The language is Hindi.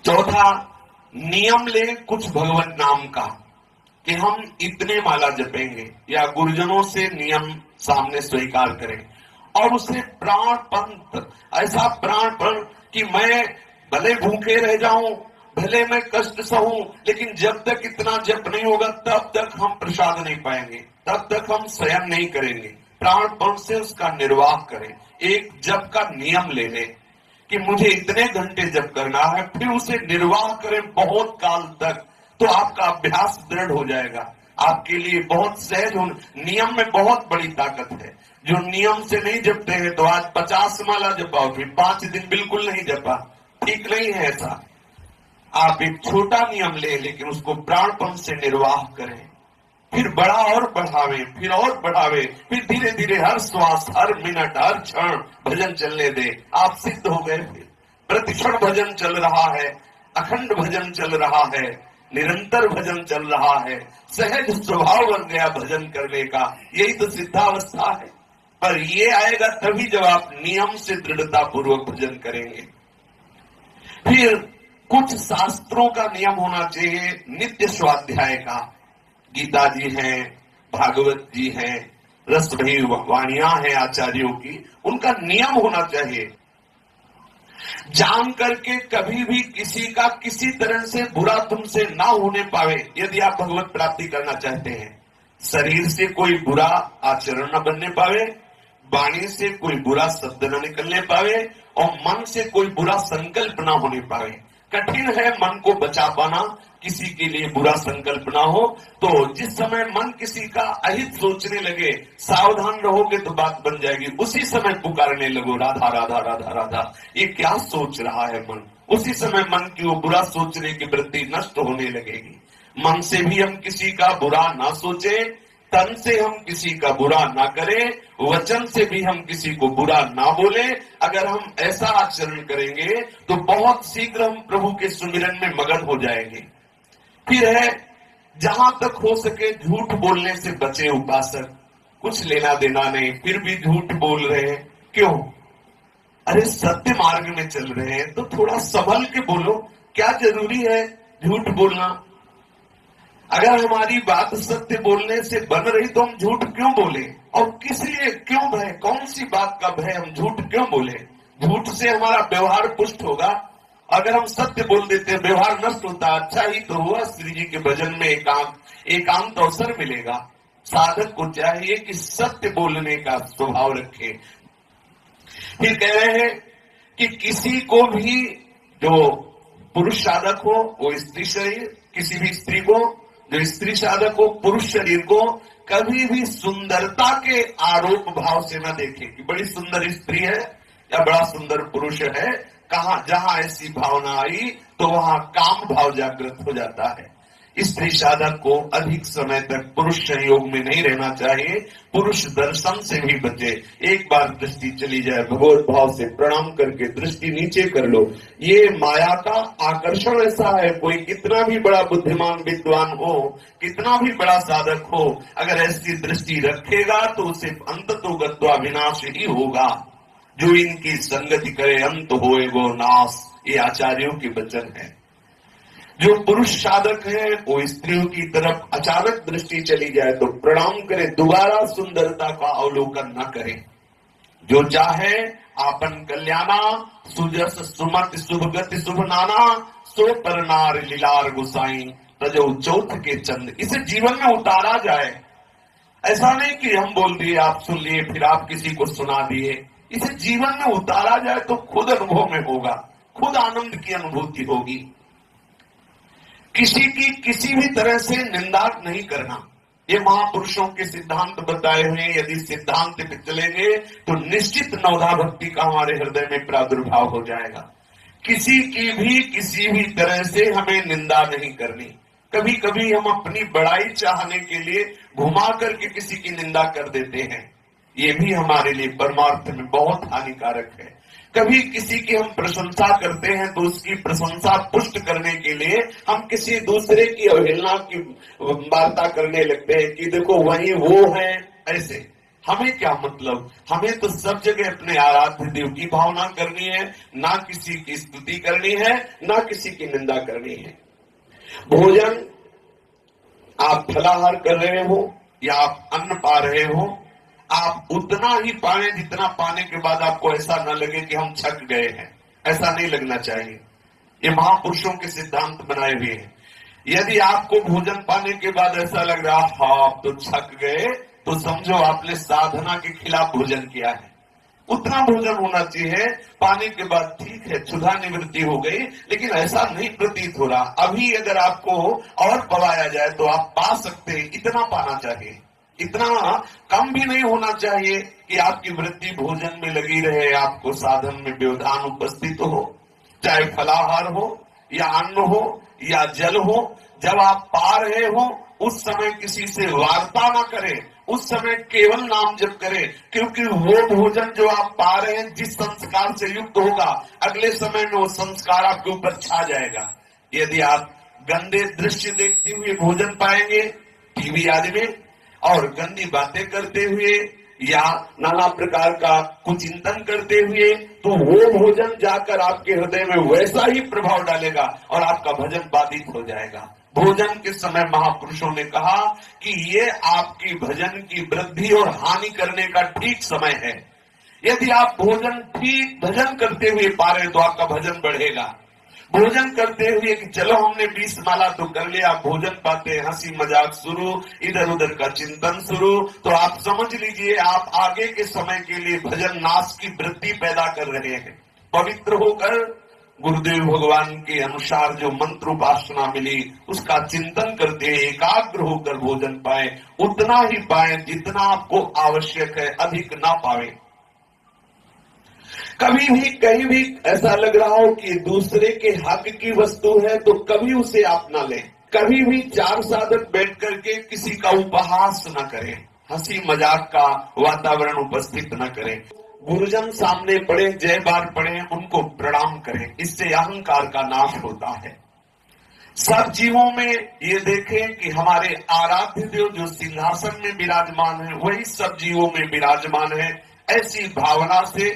चौथा, नियम ले कुछ भगवत नाम का कि हम इतने माला जपेंगे, या गुरुजनों से नियम सामने स्वीकार करें और उसे प्राणपंत, ऐसा प्राणपण कि मैं भले भूखे रह जाऊं, भले मैं कष्ट सहूं, लेकिन जब तक इतना जप नहीं होगा तब तक हम प्रसाद नहीं पाएंगे, तब तक हम शयन नहीं करेंगे। प्राणपण से उसका निर्वाह करें, एक जप का नियम ले लें कि मुझे इतने घंटे जप करना है, फिर उसे निर्वाह करें बहुत काल तक, तो आपका अभ्यास दृढ़ हो जाएगा, आपके लिए बहुत सहज हो। नियम में बहुत बड़ी ताकत है। जो नियम से नहीं जपते हैं तो आज 50 माला जपाओ, फिर 5 दिन बिल्कुल नहीं जपा, ठीक नहीं है ऐसा। आप एक छोटा नियम ले, लेकिन उसको प्राणपण से निर्वाह करें, फिर बड़ा और बढ़ावे, फिर और बढ़ावे, फिर धीरे धीरे हर श्वास, हर मिनट, हर क्षण भजन चलने दे। आप सिद्ध हो गए। फिर प्रतिक्षण भजन चल रहा है, अखंड भजन चल रहा है, निरंतर भजन चल रहा है, सहज स्वभाव बन गया भजन करने का। यही तो सिद्धावस्था है। पर ये आएगा तभी जब आप नियम से दृढ़ता पूर्वक भजन करेंगे। फिर कुछ शास्त्रों का नियम होना चाहिए, नित्य स्वाध्याय का। गीता जी हैं, भागवत जी हैं, रसभरी वाणियां हैं आचार्यों की, उनका नियम होना चाहिए। जान करके कभी भी किसी का किसी तरह से बुरा तुमसे ना होने पावे, यदि आप भगवत प्राप्ति करना चाहते हैं। शरीर से कोई बुरा आचरण न बनने पावे, वाणी से कोई बुरा शब्द न निकलने पावे, और मन से कोई बुरा संकल्प ना होने पावे। कठिन है मन को बचा पाना, किसी के लिए बुरा संकल्प ना हो। तो जिस समय मन किसी का अहित सोचने लगे, सावधान रहोगे तो बात बन जाएगी। उसी समय पुकारने लगो, राधा राधा राधा राधा, ये क्या सोच रहा है मन। उसी समय मन की वो बुरा सोचने की वृत्ति नष्ट होने लगेगी। मन से भी हम किसी का बुरा ना सोचे, तन से हम किसी का बुरा ना करें, वचन से भी हम किसी को बुरा ना बोले। अगर हम ऐसा आचरण करेंगे तो बहुत शीघ्र हम प्रभु के सुमिरन में मगन हो जाएंगे। फिर है, जहां तक हो सके झूठ बोलने से बचे उपासक। कुछ लेना देना नहीं, फिर भी झूठ बोल रहे हैं, क्यों? अरे सत्य मार्ग में चल रहे हैं तो थोड़ा संभल के बोलो। क्या जरूरी है झूठ बोलना? अगर हमारी बात सत्य बोलने से बन रही तो हम झूठ क्यों बोले? और किस लिए, क्यों भय? कौन सी बात का भय? हम झूठ क्यों बोले? झूठ से हमारा व्यवहार पुष्ट होगा। अगर हम सत्य बोल देते हैं व्यवहार नष्ट होता। अच्छा ही तो हुआ श्री जी के भजन में एकांत अवसर मिलेगा। साधक को चाहिए कि सत्य बोलने का स्वभाव रखे। फिर कह रहे हैं कि किसी को भी, जो पुरुष साधक हो वो स्त्री शरीर, किसी भी स्त्री को जो स्त्री साधक हो पुरुष शरीर को कभी भी सुंदरता के आरोप भाव से न देखे कि बड़ी सुंदर स्त्री है या बड़ा सुंदर पुरुष है। कहां जहां ऐसी भावना आई तो वहां काम भाव जागृत हो जाता है। स्त्री साधक को अधिक समय तक पुरुष संयोग में नहीं रहना चाहिए, पुरुष दर्शन से भी बचे। एक बार दृष्टि चली जाए भगवत भाव से प्रणाम करके दृष्टि नीचे कर लो। ये माया का आकर्षण ऐसा है, कोई कितना भी बड़ा बुद्धिमान विद्वान हो, कितना भी बड़ा साधक हो, अगर ऐसी दृष्टि रखेगा तो उसे अंततो गत्वा विनाश ही होगा। जो इनकी संगति करे अंत होए वो नाश, ये आचार्यों के वचन है। जो पुरुष साधक है वो स्त्रियों की तरफ अचानक दृष्टि चली जाए तो प्रणाम करे, दोबारा सुंदरता का अवलोकन न करे। जो चाहे आपन कल्याणा, सुजस सुमत शुभ गति शुभ नाना, सो पर नार लीलार गुसाई तजो चौथ के चंद। इसे जीवन में उतारा जाए। ऐसा नहीं कि हम बोल दिए आप सुन लिए फिर आप किसी को सुना दिए। इसे जीवन में उतारा जाए तो खुद अनुभव में होगा, खुद आनंद की अनुभूति होगी। किसी की किसी भी तरह से निंदा नहीं करना, ये महापुरुषों के सिद्धांत बताए हुए। यदि सिद्धांत पे चलेंगे तो निश्चित नवधा भक्ति का हमारे हृदय में प्रादुर्भाव हो जाएगा। किसी की भी किसी भी तरह से हमें निंदा नहीं करनी। कभी कभी हम अपनी बड़ाई चाहने के लिए घुमा करके किसी की निंदा कर देते हैं, ये भी हमारे लिए परमार्थ में बहुत हानिकारक है। कभी किसी की हम प्रशंसा करते हैं तो उसकी प्रशंसा पुष्ट करने के लिए हम किसी दूसरे की अवहेलना की वार्ता करने लगते हैं कि देखो वही वो है। ऐसे हमें क्या मतलब, हमें तो सब जगह अपने आराध्य देव की भावना करनी है, ना किसी की स्तुति करनी है, ना किसी की निंदा करनी है। भोजन आप फलाहार कर रहे हो या आप अन्न पा रहे हो, आप उतना ही पाएं जितना पाने के बाद आपको ऐसा न लगे कि हम थक गए हैं। ऐसा नहीं लगना चाहिए। ये महापुरुषों के सिद्धांत बनाए हुए हैं। यदि आपको भोजन पाने के बाद ऐसा लग रहा हाँ आप तो थक गए, तो समझो आपने साधना के खिलाफ भोजन किया है। उतना भोजन होना चाहिए, पाने के बाद ठीक है क्षुधा निवृत्ति हो गई, लेकिन ऐसा नहीं प्रतीत हो रहा। अभी अगर आपको और पवाया जाए तो आप पा सकते हैं, इतना पाना चाहिए। इतना कम भी नहीं होना चाहिए कि आपकी वृत्ति भोजन में लगी रहे, आपको साधन में व्यवधान उपस्थित हो, चाहे फलाहार हो या अन्न हो या जल हो। जब आप पा रहे हो उस समय किसी से वार्ता ना करें, उस समय केवल नाम जप करें, क्योंकि वो भोजन जो आप पा रहे हैं जिस संस्कार से युक्त होगा, अगले समय में वो संस्कार आपके ऊपर छा जाएगा। यदि आप गंदे दृश्य देखते हुए भोजन पाएंगे टीवी आदि में, और गंदी बातें करते हुए या नाना प्रकार का कुचिंतन करते हुए, तो वो भोजन जाकर आपके हृदय में वैसा ही प्रभाव डालेगा और आपका भजन बाधित हो जाएगा। भोजन के समय महापुरुषों ने कहा कि ये आपकी भजन की वृद्धि और हानि करने का ठीक समय है। यदि आप भोजन ठीक भजन करते हुए पा रहे तो आपका भजन बढ़ेगा। भोजन करते हुए कि चलो हमने 20 माला तो कर लिया, भोजन पाते हंसी मजाक शुरू, इधर उधर का चिंतन शुरू, तो आप समझ लीजिए आप आगे के समय के लिए भजन नाश की वृत्ति पैदा कर रहे हैं। पवित्र होकर गुरुदेव भगवान के अनुसार जो मंत्र उपासना मिली उसका चिंतन करते हैं, एकाग्र होकर भोजन पाए, उतना ही पाए जितना आपको आवश्यक है, अधिक ना पाए। कभी भी कहीं भी ऐसा लग रहा हो कि दूसरे के हक की वस्तु है तो कभी उसे आप ना लें। कभी भी चार साधक बैठ करके किसी का उपहास न करें, हंसी मजाक का वातावरण उपस्थित न करें। गुरुजन सामने पड़े, जय बार पड़े, उनको प्रणाम करें, इससे अहंकार का नाश होता है। सब जीवों में ये देखें कि हमारे आराध्य देव जो सिंहासन में विराजमान है वही सब जीवों में विराजमान है। ऐसी भावना से